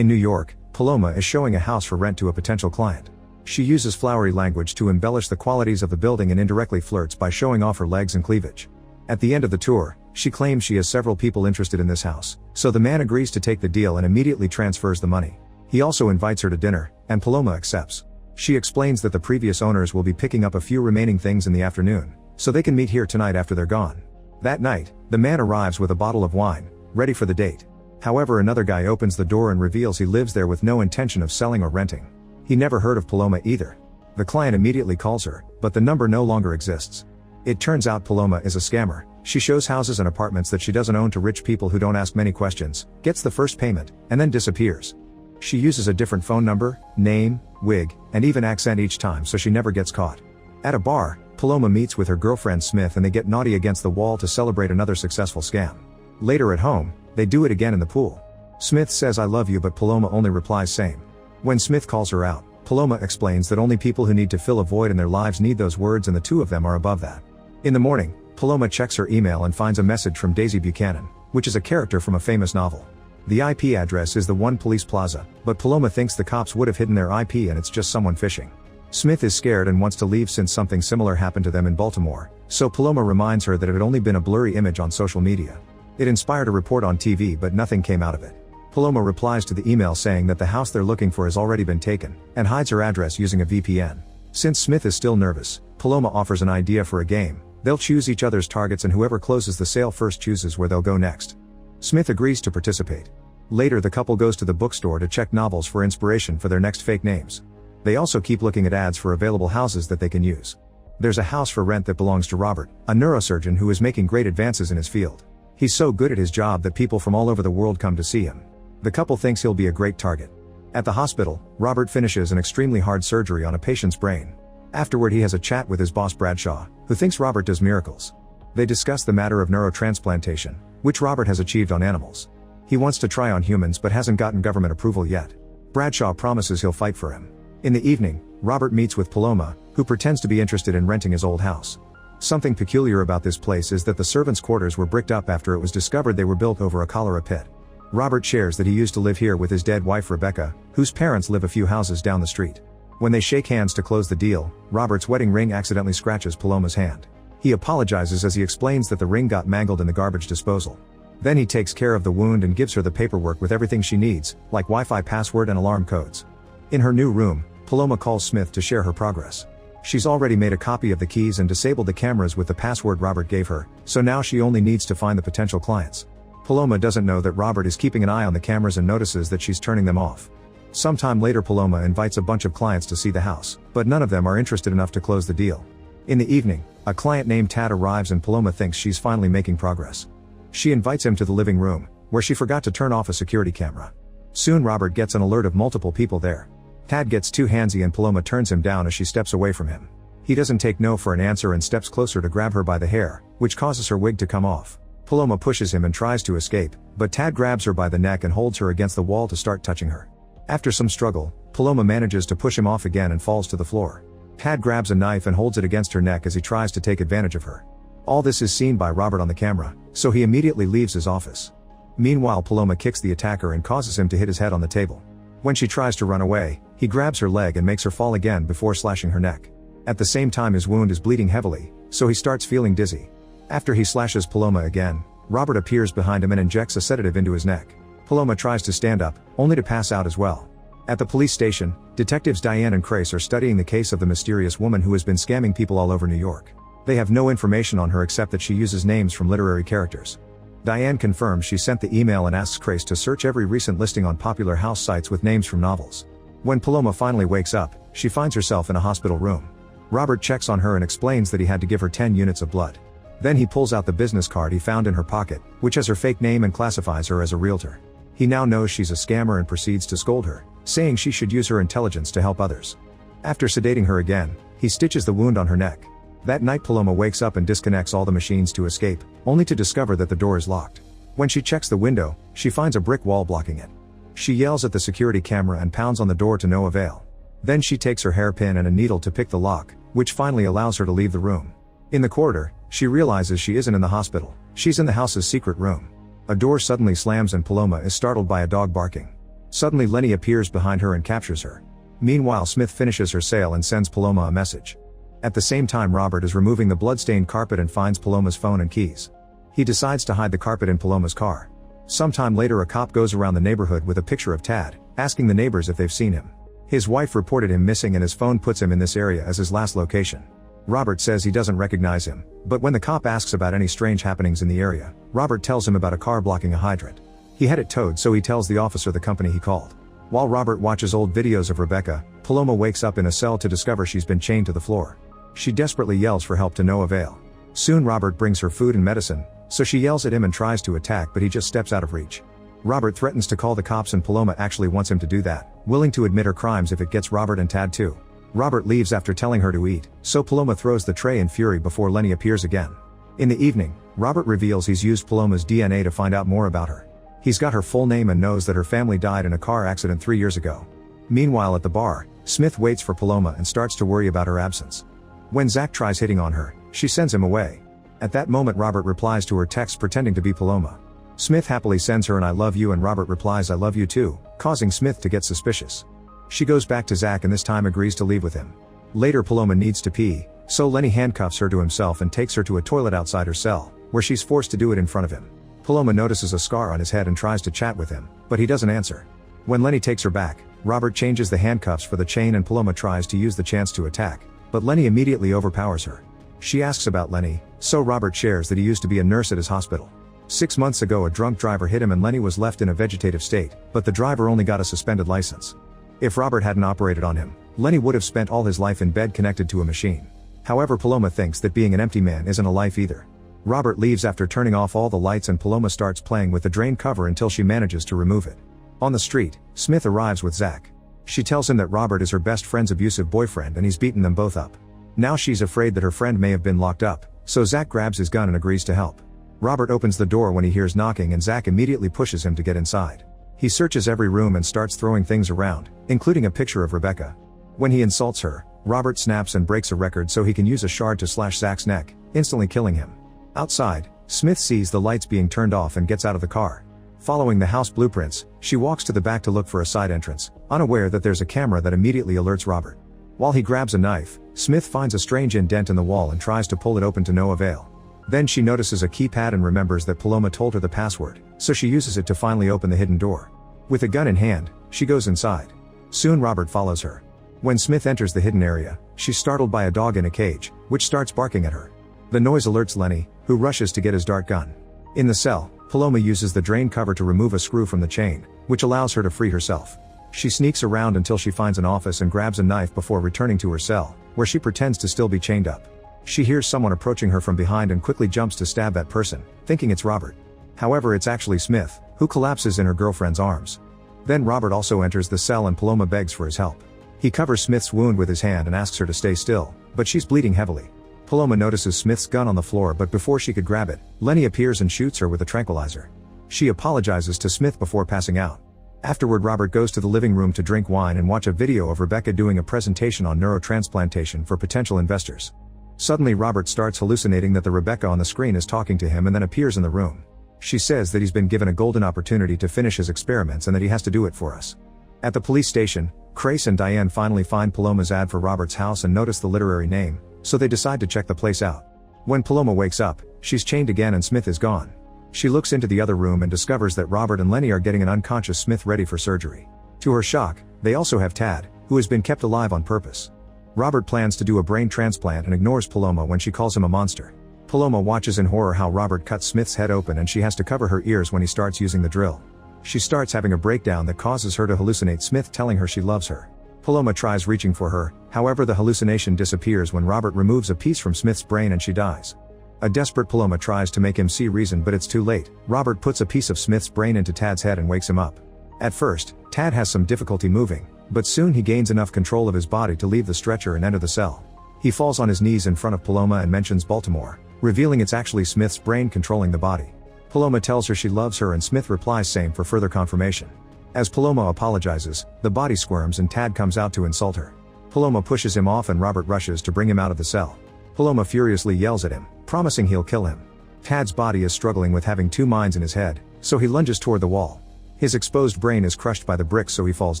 In New York, Paloma is showing a house for rent to a potential client. She uses flowery language to embellish the qualities of the building and indirectly flirts by showing off her legs and cleavage. At the end of the tour, she claims she has several people interested in this house, so the man agrees to take the deal and immediately transfers the money. He also invites her to dinner, and Paloma accepts. She explains that the previous owners will be picking up a few remaining things in the afternoon, so they can meet here tonight after they're gone. That night, the man arrives with a bottle of wine, ready for the date. However, another guy opens the door and reveals he lives there with no intention of selling or renting. He never heard of Paloma either. The client immediately calls her, but the number no longer exists. It turns out Paloma is a scammer. She shows houses and apartments that she doesn't own to rich people who don't ask many questions, gets the first payment, and then disappears. She uses a different phone number, name, wig, and even accent each time so she never gets caught. At a bar, Paloma meets with her girlfriend Smith and they get naughty against the wall to celebrate another successful scam. Later at home, they do it again in the pool. Smith says "I love you," but Paloma only replies "same." When Smith calls her out, Paloma explains that only people who need to fill a void in their lives need those words and the two of them are above that. In the morning, Paloma checks her email and finds a message from Daisy Buchanan, which is a character from a famous novel. The IP address is the One Police Plaza, but Paloma thinks the cops would have hidden their IP and it's just someone phishing. Smith is scared and wants to leave since something similar happened to them in Baltimore, so Paloma reminds her that it had only been a blurry image on social media. It inspired a report on TV but nothing came out of it. Paloma replies to the email saying that the house they're looking for has already been taken, and hides her address using a VPN. Since Smith is still nervous, Paloma offers an idea for a game. They'll choose each other's targets and whoever closes the sale first chooses where they'll go next. Smith agrees to participate. Later the couple goes to the bookstore to check novels for inspiration for their next fake names. They also keep looking at ads for available houses that they can use. There's a house for rent that belongs to Robert, a neurosurgeon who is making great advances in his field. He's so good at his job that people from all over the world come to see him. The couple thinks he'll be a great target. At the hospital, Robert finishes an extremely hard surgery on a patient's brain. Afterward he has a chat with his boss Bradshaw, who thinks Robert does miracles. They discuss the matter of neurotransplantation, which Robert has achieved on animals. He wants to try on humans but hasn't gotten government approval yet. Bradshaw promises he'll fight for him. In the evening, Robert meets with Paloma, who pretends to be interested in renting his old house. Something peculiar about this place is that the servants' quarters were bricked up after it was discovered they were built over a cholera pit. Robert shares that he used to live here with his dead wife Rebecca, whose parents live a few houses down the street. When they shake hands to close the deal, Robert's wedding ring accidentally scratches Paloma's hand. He apologizes as he explains that the ring got mangled in the garbage disposal. Then he takes care of the wound and gives her the paperwork with everything she needs, like Wi-Fi password and alarm codes. In her new room, Paloma calls Smith to share her progress. She's already made a copy of the keys and disabled the cameras with the password Robert gave her, so now she only needs to find the potential clients. Paloma doesn't know that Robert is keeping an eye on the cameras and notices that she's turning them off. Sometime later Paloma invites a bunch of clients to see the house, but none of them are interested enough to close the deal. In the evening, a client named Tad arrives and Paloma thinks she's finally making progress. She invites him to the living room, where she forgot to turn off a security camera. Soon Robert gets an alert of multiple people there. Tad gets too handsy and Paloma turns him down as she steps away from him. He doesn't take no for an answer and steps closer to grab her by the hair, which causes her wig to come off. Paloma pushes him and tries to escape, but Tad grabs her by the neck and holds her against the wall to start touching her. After some struggle, Paloma manages to push him off again and falls to the floor. Tad grabs a knife and holds it against her neck as he tries to take advantage of her. All this is seen by Robert on the camera, so he immediately leaves his office. Meanwhile Paloma kicks the attacker and causes him to hit his head on the table. When she tries to run away, he grabs her leg and makes her fall again before slashing her neck. At the same time his wound is bleeding heavily, so he starts feeling dizzy. After he slashes Paloma again, Robert appears behind him and injects a sedative into his neck. Paloma tries to stand up, only to pass out as well. At the police station, detectives Diane and Crace are studying the case of the mysterious woman who has been scamming people all over New York. They have no information on her except that she uses names from literary characters. Diane confirms she sent the email and asks Crace to search every recent listing on popular house sites with names from novels. When Paloma finally wakes up, she finds herself in a hospital room. Robert checks on her and explains that he had to give her 10 units of blood. Then he pulls out the business card he found in her pocket, which has her fake name and classifies her as a realtor. He now knows she's a scammer and proceeds to scold her, saying she should use her intelligence to help others. After sedating her again, he stitches the wound on her neck. That night Paloma wakes up and disconnects all the machines to escape, only to discover that the door is locked. When she checks the window, she finds a brick wall blocking it. She yells at the security camera and pounds on the door to no avail. Then she takes her hairpin and a needle to pick the lock, which finally allows her to leave the room. In the corridor, she realizes she isn't in the hospital, she's in the house's secret room. A door suddenly slams and Paloma is startled by a dog barking. Suddenly Lenny appears behind her and captures her. Meanwhile Smith finishes her sale and sends Paloma a message. At the same time Robert is removing the bloodstained carpet and finds Paloma's phone and keys. He decides to hide the carpet in Paloma's car. Sometime later a cop goes around the neighborhood with a picture of Tad, asking the neighbors if they've seen him. His wife reported him missing and his phone puts him in this area as his last location. Robert says he doesn't recognize him, but when the cop asks about any strange happenings in the area, Robert tells him about a car blocking a hydrant. He had it towed, so he tells the officer the company he called. While Robert watches old videos of Rebecca, Paloma wakes up in a cell to discover she's been chained to the floor. She desperately yells for help to no avail. Soon Robert brings her food and medicine, so she yells at him and tries to attack, but he just steps out of reach. Robert threatens to call the cops and Paloma actually wants him to do that, willing to admit her crimes if it gets Robert and Tad too. Robert leaves after telling her to eat, so Paloma throws the tray in fury before Lenny appears again. In the evening, Robert reveals he's used Paloma's DNA to find out more about her. He's got her full name and knows that her family died in a car accident 3 years ago. Meanwhile at the bar, Smith waits for Paloma and starts to worry about her absence. When Zach tries hitting on her, she sends him away. At that moment Robert replies to her text pretending to be Paloma. Smith happily sends her an "I love you" and Robert replies "I love you too," causing Smith to get suspicious. She goes back to Zach and this time agrees to leave with him. Later Paloma needs to pee, so Lenny handcuffs her to himself and takes her to a toilet outside her cell, where she's forced to do it in front of him. Paloma notices a scar on his head and tries to chat with him, but he doesn't answer. When Lenny takes her back, Robert changes the handcuffs for the chain and Paloma tries to use the chance to attack, but Lenny immediately overpowers her. She asks about Lenny, so Robert shares that he used to be a nurse at his hospital. 6 months ago a drunk driver hit him and Lenny was left in a vegetative state, but the driver only got a suspended license. If Robert hadn't operated on him, Lenny would have spent all his life in bed connected to a machine. However, Paloma thinks that being an empty man isn't a life either. Robert leaves after turning off all the lights and Paloma starts playing with the drain cover until she manages to remove it. On the street, Smith arrives with Zach. She tells him that Robert is her best friend's abusive boyfriend and he's beaten them both up. Now she's afraid that her friend may have been locked up, so Zach grabs his gun and agrees to help. Robert opens the door when he hears knocking and Zach immediately pushes him to get inside. He searches every room and starts throwing things around, including a picture of Rebecca. When he insults her, Robert snaps and breaks a record so he can use a shard to slash Zach's neck, instantly killing him. Outside, Smith sees the lights being turned off and gets out of the car. Following the house blueprints, she walks to the back to look for a side entrance, unaware that there's a camera that immediately alerts Robert. While he grabs a knife, Smith finds a strange indent in the wall and tries to pull it open to no avail. Then she notices a keypad and remembers that Paloma told her the password, so she uses it to finally open the hidden door. With a gun in hand, she goes inside. Soon Robert follows her. When Smith enters the hidden area, she's startled by a dog in a cage, which starts barking at her. The noise alerts Lenny, who rushes to get his dart gun. In the cell, Paloma uses the drain cover to remove a screw from the chain, which allows her to free herself. She sneaks around until she finds an office and grabs a knife before returning to her cell, where she pretends to still be chained up. She hears someone approaching her from behind and quickly jumps to stab that person, thinking it's Robert. However, it's actually Smith, who collapses in her girlfriend's arms. Then Robert also enters the cell and Paloma begs for his help. He covers Smith's wound with his hand and asks her to stay still, but she's bleeding heavily. Paloma notices Smith's gun on the floor, but before she could grab it, Lenny appears and shoots her with a tranquilizer. She apologizes to Smith before passing out. Afterward, Robert goes to the living room to drink wine and watch a video of Rebecca doing a presentation on neurotransplantation for potential investors. Suddenly Robert starts hallucinating that the Rebecca on the screen is talking to him and then appears in the room. She says that he's been given a golden opportunity to finish his experiments and that he has to do it for us. At the police station, Grace and Diane finally find Paloma's ad for Robert's house and notice the literary name, so they decide to check the place out. When Paloma wakes up, she's chained again and Smith is gone. She looks into the other room and discovers that Robert and Lenny are getting an unconscious Smith ready for surgery. To her shock, they also have Tad, who has been kept alive on purpose. Robert plans to do a brain transplant and ignores Paloma when she calls him a monster. Paloma watches in horror how Robert cuts Smith's head open and she has to cover her ears when he starts using the drill. She starts having a breakdown that causes her to hallucinate Smith telling her she loves her. Paloma tries reaching for her, however the hallucination disappears when Robert removes a piece from Smith's brain and she dies. A desperate Paloma tries to make him see reason, but it's too late. Robert puts a piece of Smith's brain into Tad's head and wakes him up. At first, Tad has some difficulty moving, but soon he gains enough control of his body to leave the stretcher and enter the cell. He falls on his knees in front of Paloma and mentions Baltimore, revealing it's actually Smith's brain controlling the body. Paloma tells her she loves her and Smith replies same for further confirmation. As Paloma apologizes, the body squirms and Tad comes out to insult her. Paloma pushes him off and Robert rushes to bring him out of the cell. Paloma furiously yells at him, promising he'll kill him. Tad's body is struggling with having two minds in his head, so he lunges toward the wall. His exposed brain is crushed by the bricks, so he falls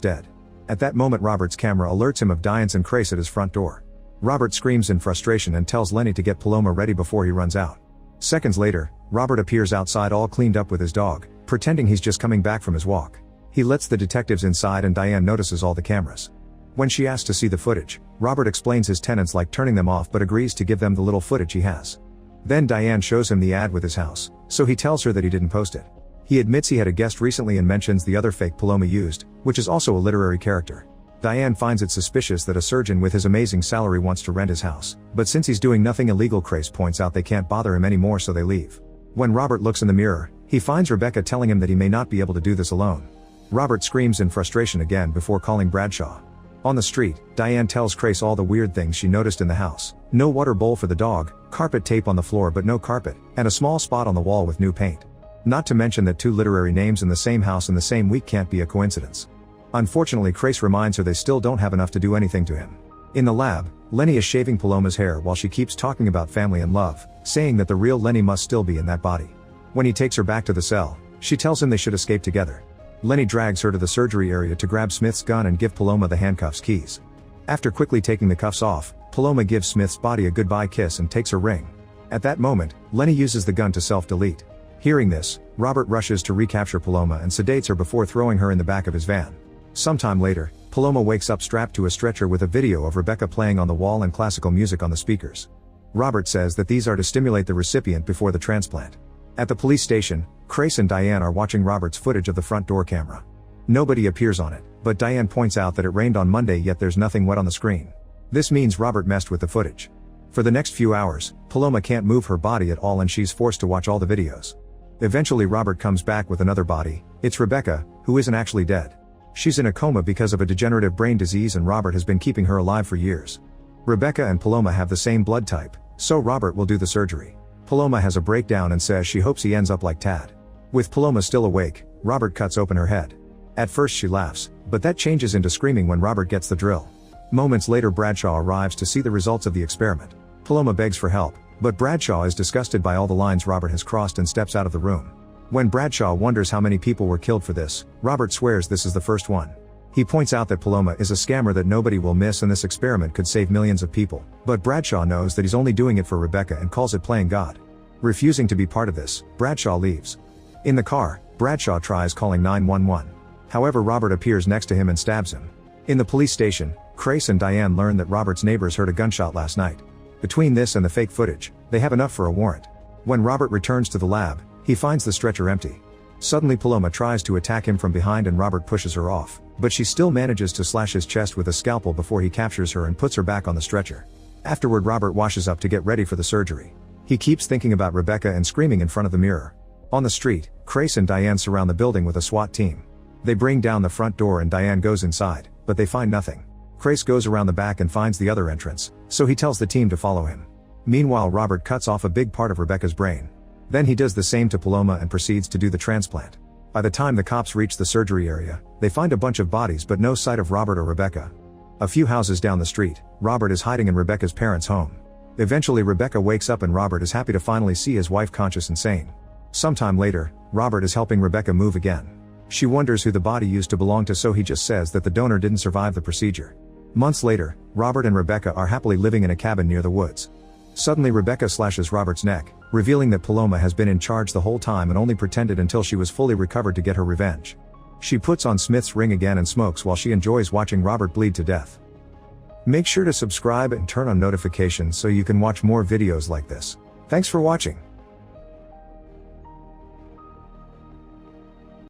dead. At that moment Robert's camera alerts him of Diane's and Crace at his front door. Robert screams in frustration and tells Lenny to get Paloma ready before he runs out. Seconds later, Robert appears outside all cleaned up with his dog, pretending he's just coming back from his walk. He lets the detectives inside and Diane notices all the cameras. When she asks to see the footage, Robert explains his tenants like turning them off but agrees to give them the little footage he has. Then Diane shows him the ad with his house, so he tells her that he didn't post it. He admits he had a guest recently and mentions the other fake Paloma used, which is also a literary character. Diane finds it suspicious that a surgeon with his amazing salary wants to rent his house, but since he's doing nothing illegal, Crace points out they can't bother him anymore, so they leave. When Robert looks in the mirror, he finds Rebecca telling him that he may not be able to do this alone. Robert screams in frustration again before calling Bradshaw. On the street, Diane tells Crace all the weird things she noticed in the house: no water bowl for the dog, carpet tape on the floor but no carpet, and a small spot on the wall with new paint. Not to mention that 2 literary names in the same house in the same week can't be a coincidence. Unfortunately, Crace reminds her they still don't have enough to do anything to him. In the lab, Lenny is shaving Paloma's hair while she keeps talking about family and love, saying that the real Lenny must still be in that body. When he takes her back to the cell, she tells him they should escape together. Lenny drags her to the surgery area to grab Smith's gun and give Paloma the handcuffs keys. After quickly taking the cuffs off, Paloma gives Smith's body a goodbye kiss and takes her ring. At that moment, Lenny uses the gun to self-delete. Hearing this, Robert rushes to recapture Paloma and sedates her before throwing her in the back of his van. Sometime later, Paloma wakes up strapped to a stretcher with a video of Rebecca playing on the wall and classical music on the speakers. Robert says that these are to stimulate the recipient before the transplant. At the police station, Crace and Diane are watching Robert's footage of the front door camera. Nobody appears on it, but Diane points out that it rained on Monday yet there's nothing wet on the screen. This means Robert messed with the footage. For the next few hours, Paloma can't move her body at all and she's forced to watch all the videos. Eventually Robert comes back with another body. It's Rebecca, who isn't actually dead. She's in a coma because of a degenerative brain disease and Robert has been keeping her alive for years. Rebecca and Paloma have the same blood type, so Robert will do the surgery. Paloma has a breakdown and says she hopes he ends up like Tad. With Paloma still awake, Robert cuts open her head. At first she laughs, but that changes into screaming when Robert gets the drill. Moments later Bradshaw arrives to see the results of the experiment. Paloma begs for help, but Bradshaw is disgusted by all the lines Robert has crossed and steps out of the room. When Bradshaw wonders how many people were killed for this, Robert swears this is the first one. He points out that Paloma is a scammer that nobody will miss and this experiment could save millions of people, but Bradshaw knows that he's only doing it for Rebecca and calls it playing God. Refusing to be part of this, Bradshaw leaves. In the car, Bradshaw tries calling 911. However, Robert appears next to him and stabs him. In the police station, Crace and Diane learn that Robert's neighbors heard a gunshot last night. Between this and the fake footage, they have enough for a warrant. When Robert returns to the lab, he finds the stretcher empty. Suddenly Paloma tries to attack him from behind and Robert pushes her off, but she still manages to slash his chest with a scalpel before he captures her and puts her back on the stretcher. Afterward, Robert washes up to get ready for the surgery. He keeps thinking about Rebecca and screaming in front of the mirror. On the street, Crace and Diane surround the building with a SWAT team. They bring down the front door and Diane goes inside, but they find nothing. Crace goes around the back and finds the other entrance, so he tells the team to follow him. Meanwhile, Robert cuts off a big part of Rebecca's brain. Then he does the same to Paloma and proceeds to do the transplant. By the time the cops reach the surgery area, they find a bunch of bodies but no sight of Robert or Rebecca. A few houses down the street, Robert is hiding in Rebecca's parents' home. Eventually Rebecca wakes up and Robert is happy to finally see his wife conscious and sane. Sometime later, Robert is helping Rebecca move again. She wonders who the body used to belong to, so he just says that the donor didn't survive the procedure. Months later, Robert and Rebecca are happily living in a cabin near the woods. Suddenly Rebecca slashes Robert's neck, revealing that Paloma has been in charge the whole time and only pretended until she was fully recovered to get her revenge. She puts on Smith's ring again and smokes while she enjoys watching Robert bleed to death. Make sure to subscribe and turn on notifications so you can watch more videos like this. Thanks for watching.